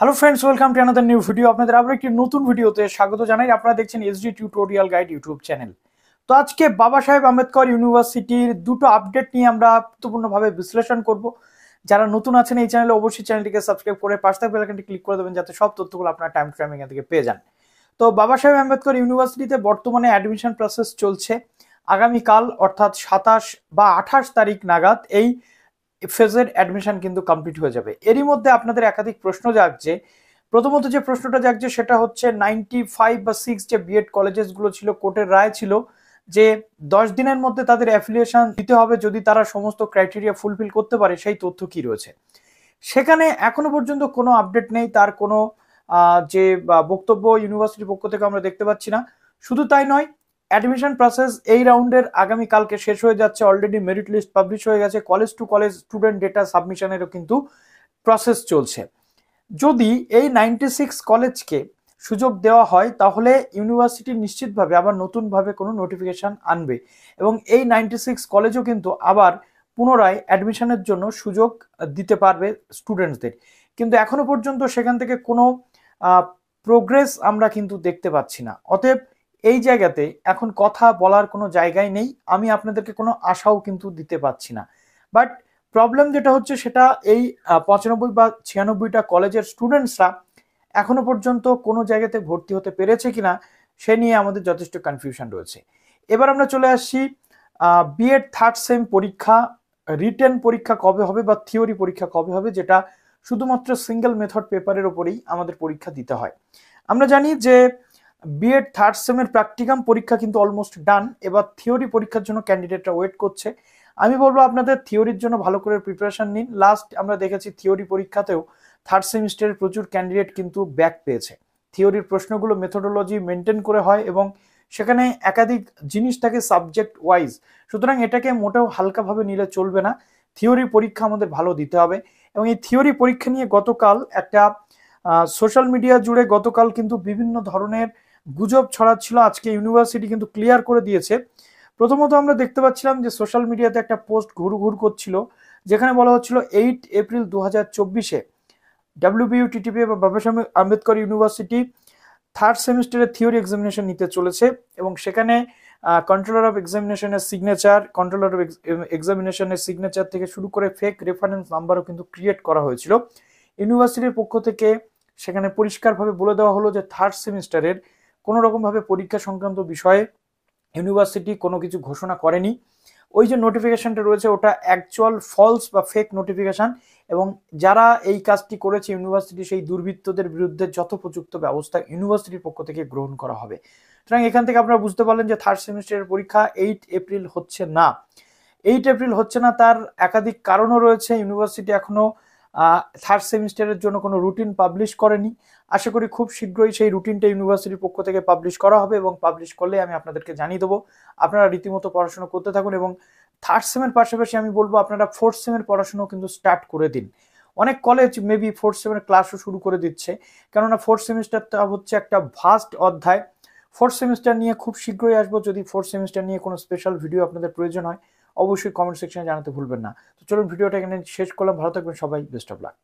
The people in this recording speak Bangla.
Hello friends, welcome to another new video. আপনাদের আবার একটি নতুন ভিডিওতে স্বাগত জানাই। আপনারা দেখছেন SD tutorial guide YouTube channel. তো আজকে বাবা সাহেব আম্বেদকর ইউনিভার্সিটির দুটো আপডেট নিয়ে আমরা গুরুত্বপূর্ণভাবে বিশ্লেষণ করব। যারা নতুন আছেন এই চ্যানেলে অবশ্যই চ্যানেলটিকে সাবস্ক্রাইব করে পাশে থাকা বেল আইকনটি ক্লিক করে দেবেন, যাতে সব তথ্যগুলো আপনারা টাইম টু টাইম এখান থেকে পেয়ে যান। তো বাবা সাহেব আম্বেদকর ইউনিভার্সিটিতে বর্তমানে অ্যাডমিশন প্রসেস চলছে। আগামীকাল অর্থাৎ 27 বা 28 তারিখ নাগাদ এই ফেজের অ্যাডমিশন কিন্তু কমপ্লিট হয়ে যাবে। এরই মধ্যে আপনাদের একাধিক প্রশ্ন জাগছে। প্রথমত যে প্রশ্নটা জাগছে সেটা হচ্ছে 95 বা 6 যে বিএড কলেজেসগুলো ছিল, কোর্টের রায় ছিল যে 10 দিনের মধ্যে তাদের অ্যাফিলিয়েশন দিতে হবে যদি তারা সমস্ত ক্রাইটেরিয়া ফুলফিল করতে পারে। সেই তথ্য কি রয়েছে সেখানে এখনো পর্যন্ত কোনো আপডেট নেই, তার কোনো যে বক্তব্য ইউনিভার্সিটির পক্ষ থেকে আমরা দেখতে পাচ্ছি না। শুধু তাই নয়, অ্যাডমিশন প্রসেস এই রাউন্ডের আগামীকালকে শেষ হয়ে যাচ্ছে। অলরেডি মেরিট লিস্ট পাবলিশ হয়ে গেছে। College to college student data সাবমিশনেরও কিন্তু প্রসেস চলছে। যদি এই 96 কলেজকে সুযোগ দেওয়া হয় তাহলে ইউনিভার্সিটি নিশ্চিতভাবে আবার নতুনভাবে কোনো নোটিফিকেশন আনবে এবং এই 96 কলেজও কিন্তু আবার পুনরায় অ্যাডমিশনের জন্য সুযোগ দিতে পারবে স্টুডেন্টসদের। কিন্তু এখনো পর্যন্ত সেখান থেকে কোনো প্রোগ্রেস আমরা কিন্তু দেখতে পাচ্ছি না। অতএব এই জায়গাতে এখন কথা বলার কোনো জায়গায় নেই। আমি আপনাদেরকে কোনো আশাও কিন্তু দিতে পাচ্ছি না। বাট প্রবলেম যেটা হচ্ছে সেটা এই 95 বা 96টা কলেজের স্টুডেন্টসরা এখনো পর্যন্ত কোনো জায়গাতে ভর্তি হতে পেরেছে কিনা সে নিয়ে আমাদের যথেষ্ট কনফিউশন রয়েছে। এবার আমরা চলে আসছি বিএড থার্ড সেম পরীক্ষা, রিটেন পরীক্ষা কবে হবে বা থিওরি পরীক্ষা কবে হবে, যেটা শুধুমাত্র সিঙ্গেল মেথড পেপারের ওপরেই আমাদের পরীক্ষা দিতে হয়। আমরা জানি যে বিএড থার্ড সেমের প্র্যাকটিকাম পরীক্ষা কিন্তু অলমোস্ট ডান। এবার থিওরি পরীক্ষার জন্য ক্যান্ডিডেটরা ওয়েট করছে। আমি বলবো আপনাদের থিওরির জন্য ভালো করে প্রিপারেশন নিন। লাস্ট আমরা দেখেছি থিওরি পরীক্ষাতেও থার্ড সেমিস্টারের প্রচুর ক্যান্ডিডেট কিন্তু ব্যাক পেয়েছে। থিওরির প্রশ্নগুলো মেথোডোলজি মেনটেন করে হয় এবং সেখানে একাধিক জিনিস থাকে সাবজেক্ট ওয়াইজ। সুতরাং এটাকে মোটেও হালকাভাবে নিলে চলবে না। থিওরি পরীক্ষা আমাদের ভালো দিতে হবে এবং এই থিওরি পরীক্ষা নিয়ে গতকাল একটা সোশ্যাল মিডিয়া জুড়ে গতকাল কিন্তু বিভিন্ন ধরনের গুজব ছড়াচ্ছিল। আজকে ইউনিভার্সিটি কিন্তু ক্লিয়ার করে দিয়েছে। প্রথমত আমরা দেখতে পাচ্ছিলাম যে সোশ্যাল মিডিয়াতে একটা পোস্ট ঘুরঘুর করছিল, যেখানে বলা হচ্ছিল 8 এপ্রিল 2024-এ ডাব্লিউবিইউটিটিপি বা বাবা সাহেব আম্বেদকর ইউনিভার্সিটি থার্ড সেমিস্টারের থিওরি এক্সামিনেশন নিতে চলেছে এবং সেখানে কন্ট্রোলার অফ এক্সামিনেশনের সিগনেচার, কন্ট্রোলার অফ এক্সামিনেশনের সিগনেচার থেকে শুরু করে ফেক রেফারেন্স নাম্বারও কিন্তু ক্রিয়েট করা হয়েছিল। ইউনিভার্সিটির পক্ষ থেকে সেখানে পরিষ্কারভাবে বলে দেওয়া হলো যে থার্ড সেমিস্টারের কোনো রকমভাবে পরীক্ষা সংক্রান্ত বিষয়ে ইউনিভার্সিটি কোনো কিছু ঘোষণা করেনি। ওই যে নোটিফিকেশনটা রয়েছে ওটা অ্যাকচুয়াল ফলস বা ফেক নোটিফিকেশন এবং যারা এই কাজটি করেছে ইউনিভার্সিটি সেই দুর্বৃত্তদের বিরুদ্ধে যথোপযুক্ত ব্যবস্থা ইউনিভার্সিটির পক্ষ থেকে গ্রহণ করা হবে। সুতরাং এখান থেকে আপনারা বুঝতে পারলেন যে থার্ড সেমিস্টারের পরীক্ষা 8 এপ্রিল হচ্ছে না। 8 এপ্রিল হচ্ছে না, তার একাধিক কারণও রয়েছে। ইউনিভার্সিটি এখনো থার্ড সেমিস্টারের জন্য কোনো রুটিন পাবলিশ করেনি। আশা করি খুব শীঘ্রই সেই রুটিনটা ইউনিভার্সিটির পক্ষ থেকে পাবলিশ করা হবে এবং পাবলিশ করলে আমি আপনাদেরকে জানিয়ে দেবো। আপনারা রীতিমতো পড়াশোনা করতে থাকুন এবং থার্ড সেমের পাশাপাশি আমি বলবো আপনারা ফোর্থ সেমের পড়াশোনাও কিন্তু স্টার্ট করে দিন। অনেক কলেজ মেবি ফোর্থ সেমের ক্লাসও শুরু করে দিচ্ছে, কেননা ফোর্থ সেমিস্টারটা হচ্ছে একটা ভাস্ট অধ্যায়। ফোর্থ সেমিস্টার নিয়ে খুব শীঘ্রই আসবো। যদি ফোর্থ সেমিস্টার নিয়ে কোনো স্পেশাল ভিডিও আপনাদের প্রয়োজন হয় অবশ্যই কমেন্ট সেকশনে জানাতে ভুলবেন না। তো চলুন ভিডিওটা এখানে শেষ করলাম। ভালো থাকবেন সবাই, বেস্ট অফ লাক।